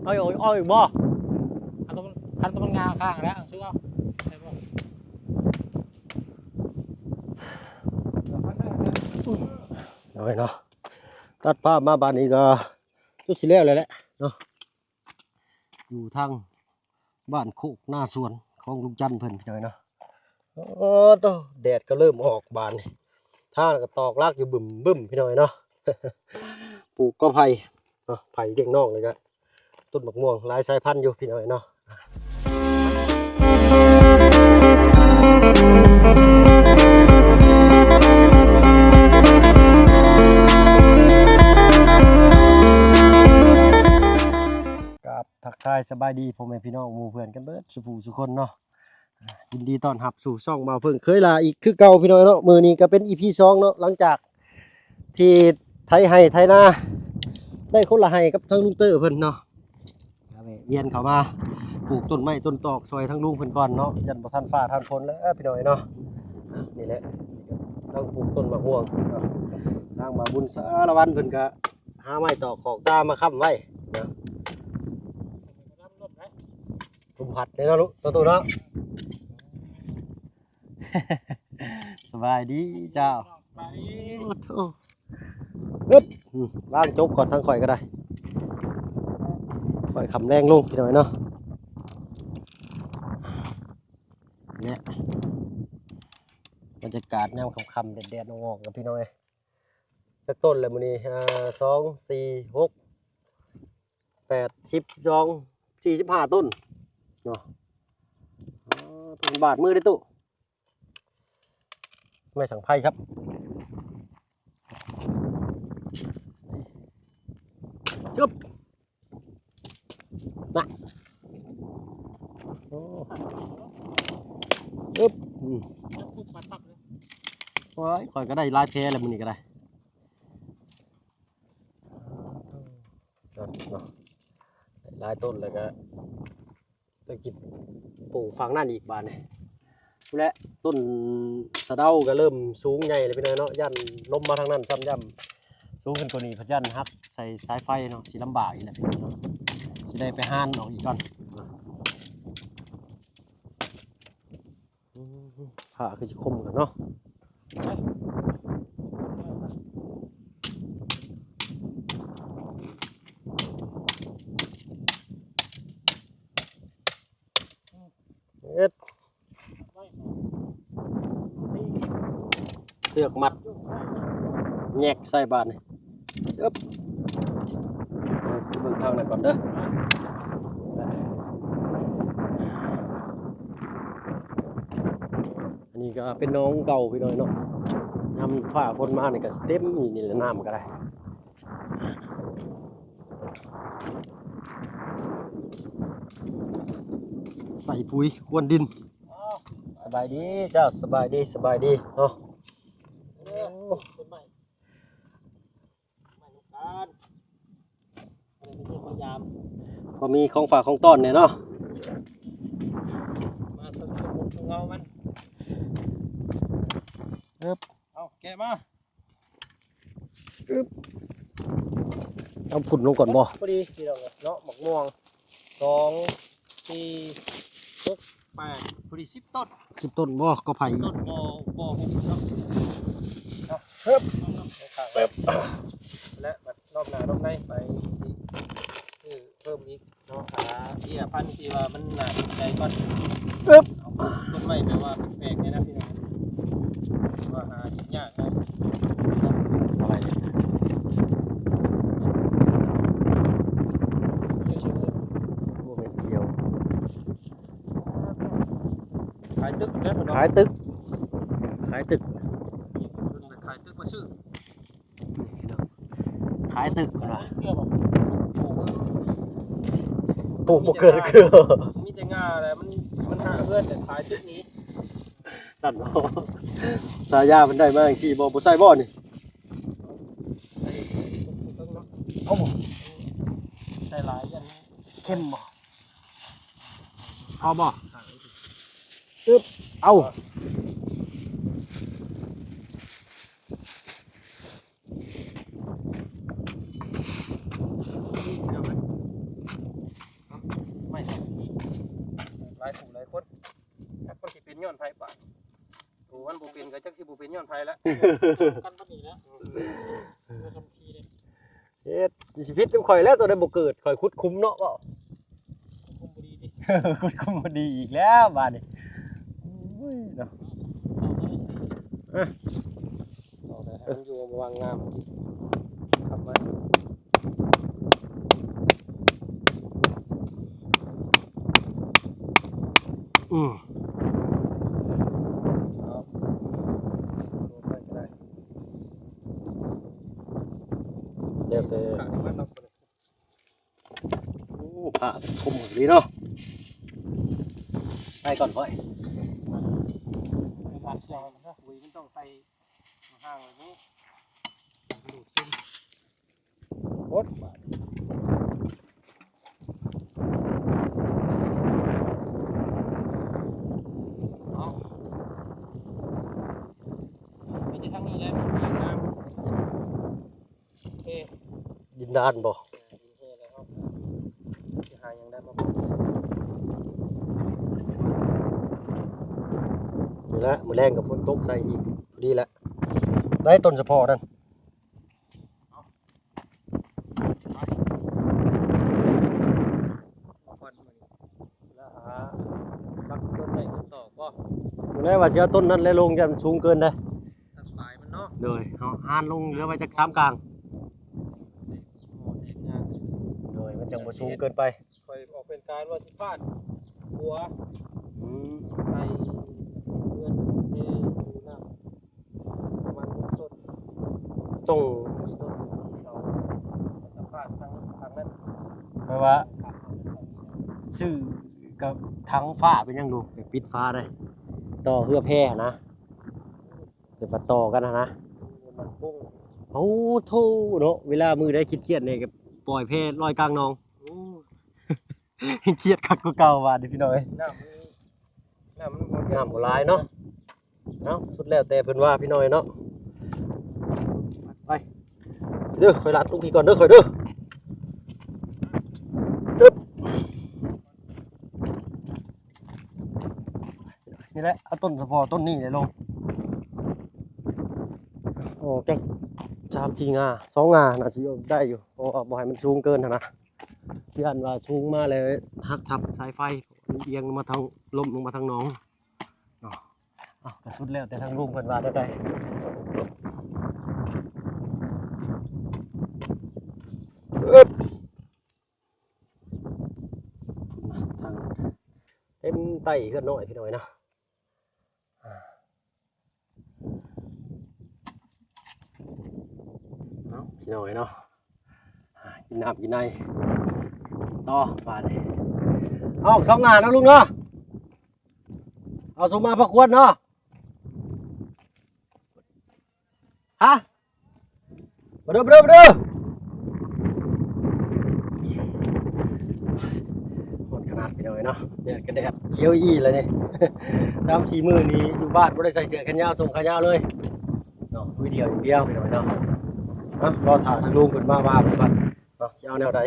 อ้อยอ้อยบ่อันตัวมันงาข้างแล้วซื้อเอาได้บ่น้อยเนาะตัดภาพมาบ้านนี้ก็จุดสิแล้วเลยแหละเนาะอยู่ทางบ้านโคกหน้าสวนของลุงจันเพิ่นพี่น้อยเนาะต่อแดดก็เริ่มออกบานท่าก็ตอกลากอยู่บึ้มพี่น้อยเนาะ ปลูกก็ไผ่เนาะไผ่เลี้ยงนอกเลยก็ต้นมะม่วงหลายสายพันธุ์อยู่พี่น้อยเนาะกับทักทายสบายดีพ่อแม่พี่น้องหมู่เพื่อนกันเบิดสุผู้สุคนเนาะยินดีต้อนรับสู่ช่องมาเพิ่งเคยลาอีกคือเก่าพี่น้อยเนาะมื้อนี้ก็เป็น EP 2เนาะหลังจากที่ไทยให้ไทยนาได้คนละให้กับทั้งลุงเตอร์เพิ่นเนาะเวียนเข้ามาปลูกต้นไม้ต้นตอกซอยทั้งลุงเพิ่นก่อนเนาะยันบ่ทันฟ้าทันฝนแล้วพี่น้อยเนาะนี่แหละต้องปลูกต้นมะม่วงเนาะทางมาบุญสารวันเพิ่นก็หาไม้ตอกขอกตามาค้ำไว้เนาะผมผัดเลยเนาะลูกตัวเนาะ สบายดีเจ้าโอ้โธ่อึ๊บล้างโจ๊กก่อนทั้งข่อยก็ได้ข่อยขำแรงลงพี่หน่อยเนาะเนี่ยบรรยากาศยามค่ำๆแดดๆงอกๆกับพี่น้อยสักต้นเลยมื้อนี้2 4 6 8 10 12 45ต้นเนาะต้นบาทมือได้ตู้ไม่สั่งไพ่ครับจุ๊บมาโอ้จุ๊บโอ้ยข่อยก็ได้ลายแท้เลยมื้อนี้ก็ได้ลายต้นเลยก็ต้องจิบปลูกฝั่งนั่นอีกบานเนี่ยและต้นสะเดาก็เริ่มสูงใหญ่เลยพี่น้อยเนาะยันล้มมาทางนั้นซ้ำย่ำสูงขึ้นกว่านี้พะยันฮักใส่สายไฟเนาะสิลำบากอีกแล้วพี่น้อยเนาะจะได้ไปห่านออกอีกก่อนผ่าคือจะคมกันเนาะเอ็ดเสือกมัดแยกใส่บานนี่เอ๊บเบิ่งทางไหนก่อนเด้ออันนี้ก็เป็นน้องเก่าพี่น้อยเนาะนำฝ้าฝนมาเนี่ยก็เต็มนี่แหละน้ำก็ได้ใส่ปุ๋ยควนดินสบายดีเจ้าสบายดีเนาะพอมีของฝากของต้อนเนี่ยเนาะมาสมุนเงามันเอาแกะมาเอาผุ่นลงก่อนบ่พอดีที่เราเนาะหมกม่วง2 4 6 8พอดี10ต้น10ต้นบ่ก็ไผ่ต้นบ่6เนาะและรอบหน้ารอบในไปซื้อเพิ่มอีกเนาะหาเบี้ยพันธุ์ที่ว่ามันน่าสนใจก่อนต้นไม้แปลว่าแปลกๆเนี่ยนะพี่น้องว่าหายากนะอะไรโอ้เป็นเจียวขายตึกนะขายตึกขายตึกมาซื้อขายตึกนะปลูกบ่เกิดคือมีแต่งาอะไรมันหาเพื่อนแต่ขายตึกนี้สั่นเนาะสายามันได้มาจังซี่บ่ใส่บ่นี่เอาบ่ใส่หลายยันเข้มบ่เอาบ่ตึ๊บเอา ายผู้หลายคนจักมันสิเป็นย้อนไผป่ะโอ้มันบ่เป็นก็จักสิบ่เป็นย้อนไผแล้วกันบ่นี่แล้วบ่สมทีเลย เฮ็ดสิพิษข่อยแล้วตัวใดบ่เกิดข่อยคุดคุ้มเนาะเปล่า คุมบ่ดีดิ คุดคุ้มบ่ดีอีกแล้วบาดนี้อุ้ยเนาะ ต่อได้ให้มันอยู่วางงามขับไว้เอาลงไปก็ได้ เดี๋ยวแต่ ขานี่มันล็อกไปเลย โอ้ผ้าคลุมดีเนาะไปก่อนพ่อย ในการเชียวมันก็ ปุ๋ยมันต้องใส่ห่างๆแบบนี้ ดูดซึม โคตรบาดเอาไปจะทางนี้เลยมันมีน้ำโอเค ดินดานบ่ ดินเทเลยครับจะหายังได้มาบอก นี่แหละมื้อแรงกับฝนตกใส่อีกพอดีแหละได้ต้นสะพอนั่น ก่อนมาแล้วหารับต้นไม้ต้นตอกก็ มื้อแรกว่าสิเอาต้นนั้นแล้วลงยันสูงเกินได้ ตัดปลายมันเนาะ เลยเฮาหานลงเหลือไว้จัก3กลาง หมอแตกงาน เลยมันจังบ่สูงเกินไป คอยออกเป็นการว่าสิฟาดหัว อืม ในเพื่อนเทดูน้ำประมาณต้น ต้อง ต้นเสาจะฟาดทางนั้น แปลว่าซื้อกับทั้งฟ้าเป็นยังดูไปปิดฟ้าได้ต่อเฮือแพร่นะเดี๋ยวมาต่อกันนะ มันพุ่ง เอาโธ่เนาะเวลามือได้เครียดๆเนี่ยก็ปล่อยแพร่ลอยกลางหนอง เครียดคักกว่าเก่าว่าเด้อพี่น้อย น้ำมันหมด น้ำบ่หลายเนาะเอ้าสุดแล้วแต่เพิ่นว่าพี่น้อยเนาะไปเด้อค่อยลัดลุงพี่ก่อนเด้อค่อยเด้ออึ๊บนี่แหละเอาต้นสะพอต้นนี้เลยลงโอ้แก๊ก3-4 งา2 งาน่าสิเอาได้อยู่เพราะว่าบ่ให้มันสูงเกินหั่นนะย่านว่าสูงมาแล้วหักทับสายไฟมันเอียงลงมาทางล้มลงมาทางหนองเนาะอ้าวก็สุดแล้วแต่ทางลุงเพิ่นว่าได้อึ๊บทางเต็มไตขึ้นหน่อยพี่น้อยนะเนาะพี่น้อยเนาะกินน้ำกินในต่อป่านนี้เอา2 งานนะลุงเนาะเอาสมมาประควรเนาะฮะมาเด้อหดขนาดพี่น้อยเนาะแดดกระแดดเขียวอี้เลยนี่ 3-4 มื้อนี้อยู่บ้านบ่ได้ใส่เสื้อแขนยาวส่งขายาวเลยเนาะมือเดียวอย่างเดียวพี่น้อยเนาะรอถ่าทางลุงเพิ่นมาว่าผมก่อนเนาะสิเอาแนวใด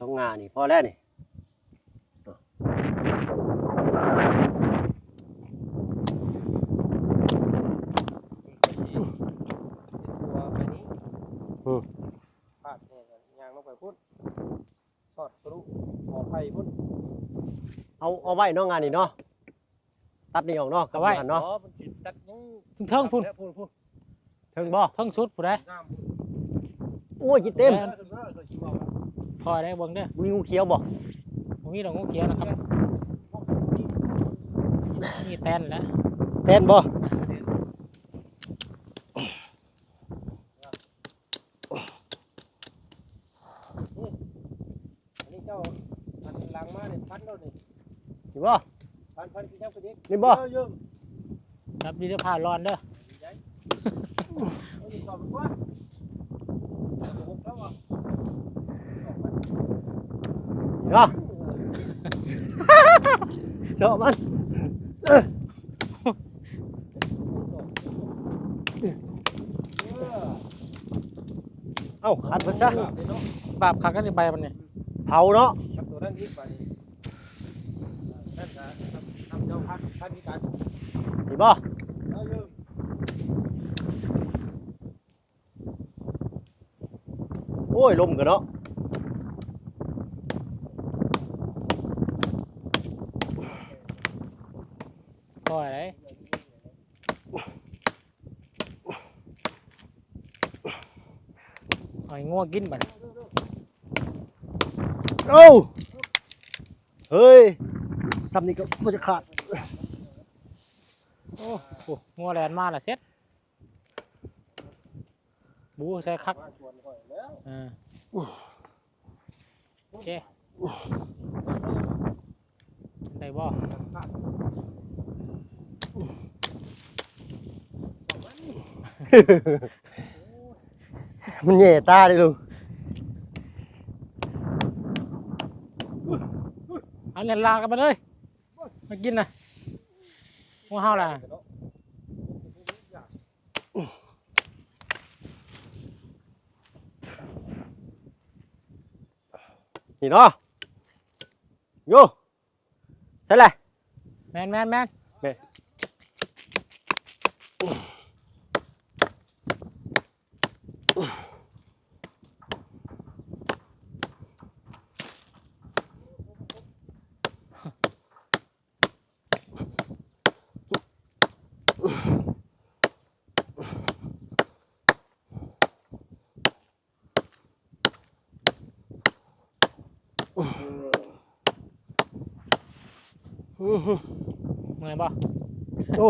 2 งานนี่พอแล้วนี่พาดเนี่ยยางลงไปพุ่นทอดกระดูกหอไผ่พุ่น เอาไว้เนาะงานนี่เนาะตัดนี่ออกเนาะกับไว้เนาะ อ๋อมันสิตัดยัง เทิงพุ่น พุ่น ถึงบ่ เทิงสุดผู้ใด น้ำ โอ้ยกินเต็ม พอได้เบิ่งเด้อ มีงูเขียวบ่ บ่มีดอกงูเขียวนะครับนี่แตนแล้ว แทนบ่ อันนี้เจ้าอันหลังมาเนี่ยพันแล้วนี่ นี่บ่ พันที่ยังไปดิ นี่บ่ เยอะ รับดีเด้อผ่าร้อนเด้อ เอาอยู่ก่อนดีกว่าเอาบุกแล้วอ่ะ นี่บ่เสาะมัน เอ้าขัดเพิ่นซะ บาปคักกันนี่ใบมันนี่ เผาเนาะ ครับตัวนั้นอีกไปนั่นนะทำเจ้าพักที่การ สิบ่ เอาอยู่ โอ้ยลมกันเนาะ ปล่อยเลยหอยงัวกินบัด โอ้เฮ้ยซ้ำนี่ก็บ่จะขาด โอ้โหงัวแลนมาละเซ็ตบูใส่คักโอเคได้บ่ มันแย่ตาดิลุง เอาเล่นลากันไปเลยมากินนะงัวเฮาล่ะ นี่เนาะโยใช่เลย แมน เมื่อยบ่ โอ้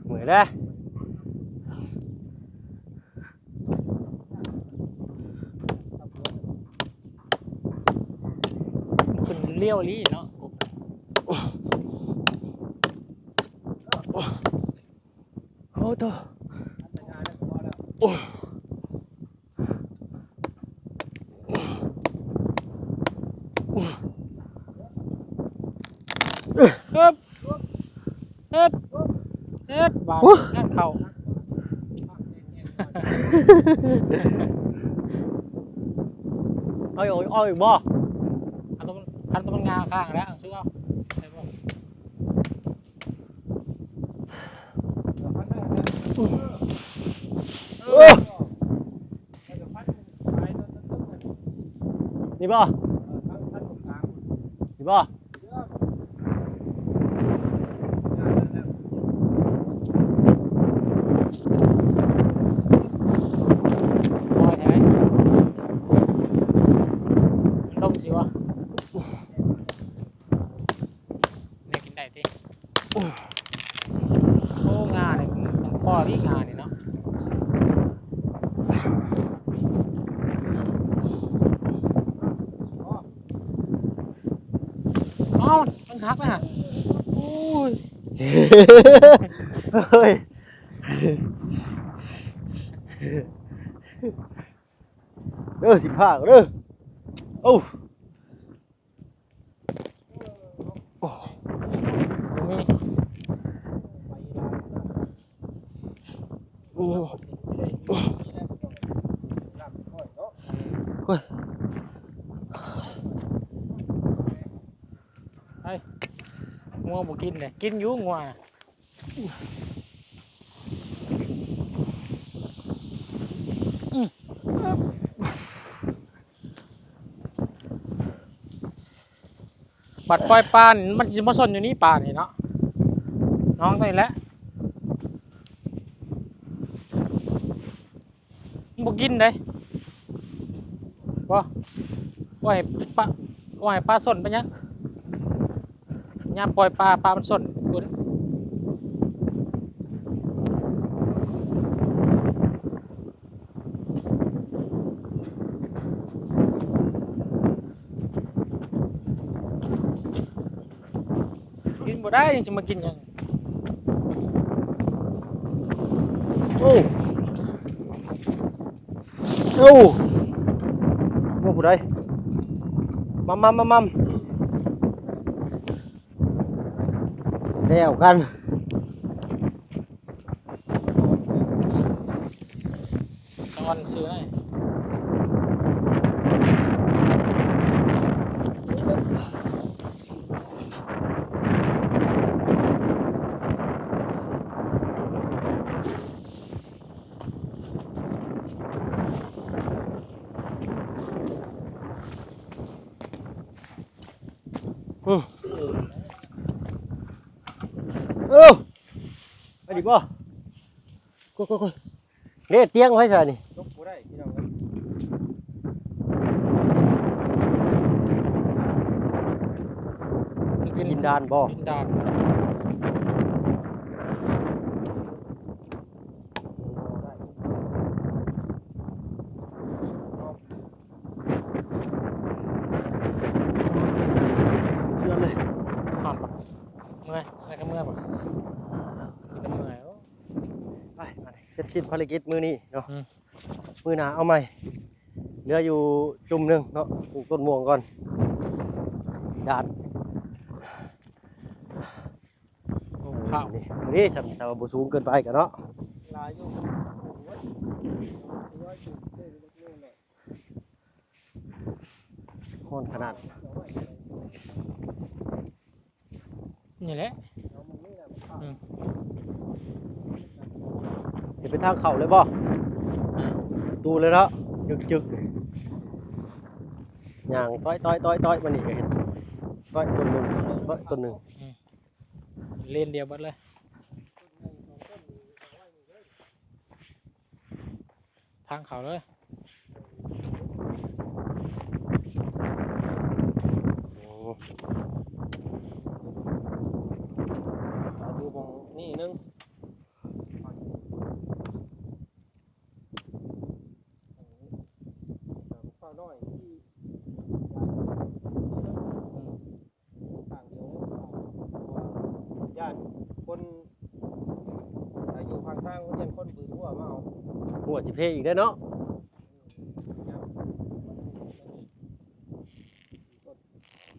เหมือนได้ ขึ้นเลี้ยวลี่เนาะ โอ้ตัวโอ้ เฮ็ดบาดนั่นเข่า เอาอีกบ่ อันตัวมันงาข้างแล้วซื้อเอาได้บ่ โอ้นี่บ่นี่บ่ ปล่อยแท้ลมสิวะเนี่ยกินได้ติโอ้งาเนี่ยมันพอที่งานี่เนาะเอ้ามันคักนะโอ้ย เฮ้ยสิบห้าก็เด้อโอ้ มี งัวบ่กินเลยกินอยู่งัวบัดปล่อยปลานี่มันจะมาสนอยู่นี่ปลานี่เนาะน้องตัวนี้แหละมันบ่กินเลยบ่ว่าให้ปลาสนไปยังยามปล่อยปลามันสนคุณกินบ่ได้ยังจะมากินหยัง โอ้โอ้ผู้ใดมัมแล้วกัน งวันซื้อได้ไปดิบ่กูเด้เตียงไว้ซะนี่ ยกบ่ได้พี่น้องเอ้ย กินดานบ่ กินดาน เชื่อเลย หอมปะเมื่อยใส่กระเมื่อยปะกระเมื่อยโอ้ ไปมาเลยเสร็จสิ้นภารกิจมื้อนี้เนาะ อืม มื้อหน้าเอาใหม่เหลืออยู่จุ่มหนึงเนาะปลูกต้นม่วงก่อนดาน โอ้ข้าว นี่สำแต่ว่าบ่สูงเกินไปกันเนาะ ลายอยู่โอ้ยร้อยจุดเด้อเล็กๆหน่อย โคนขนาด นี่แหละ เอามันนี่น่ะมันเข้า อืม เห็นเป็นทางเข้าเลยบ่ตูเลยเนาะจึกย่างต้อยมันนี่ก็เห็นต้อยต้นหนึงต้อยต้นหนึง เล่นเดียวเบัดเลยทางเขาเลย โอ้ เอาดูมองนี่นึงข้าวน้อยที่ต่างเดียวย่านคนอยู่ข้างทางคนยันคนปืนหัวมาเอา หัวสิเพอีกได้อเนาะ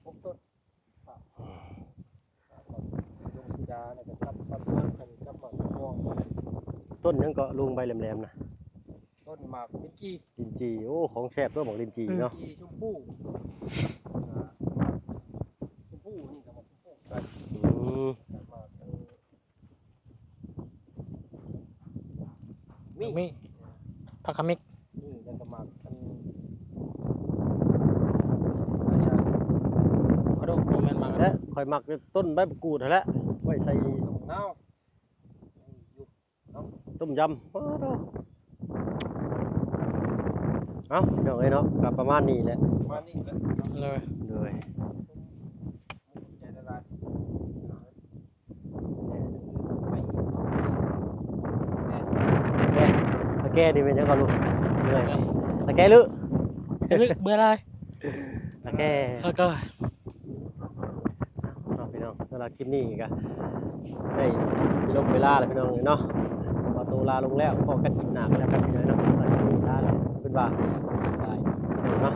พกต้นลงสีดาเนี่ยก็ซับซ้อนกันกับหมากม่วง ต้นยังก็ลุงใบแหลมๆนะ ต้นหมากเป็นกี้ ลินจีโอ้ของแซ่บตัวบอกลินจีเนาะ กี้ชมพู่ชมพู่นี่กับหมากชมพู่กัน อืม หมาก มีผักขมิก นี่ยังกับหมากกัน กระดูกโมเมนต์มากัน และข่อยมักต้นใบมะกรูดนั่นแหละไว้ใส่ เน่ายุบ ต้มยำเอาเดี๋ยวไงเนาะกับประมาณนี้แหละ มานี่แหละ เลย เลย ใจละลายไป แกตะแกนี่เป็นยังก่อนลูกเหนื่อยตะแกลึ เบื่ออะไร ตะแก แล้วก็ เอาพี่น้องสำหรับคลิปนี้ก็ได้มีลบเวลาแล้วพี่น้องเนาะขอตัวลาลงแล้วพอกันคลิปหน้ากันแล้วกันพี่น้องเนาะสำหรับคลิปนี้ลาแล้วเป็นว่าสบายเนาะ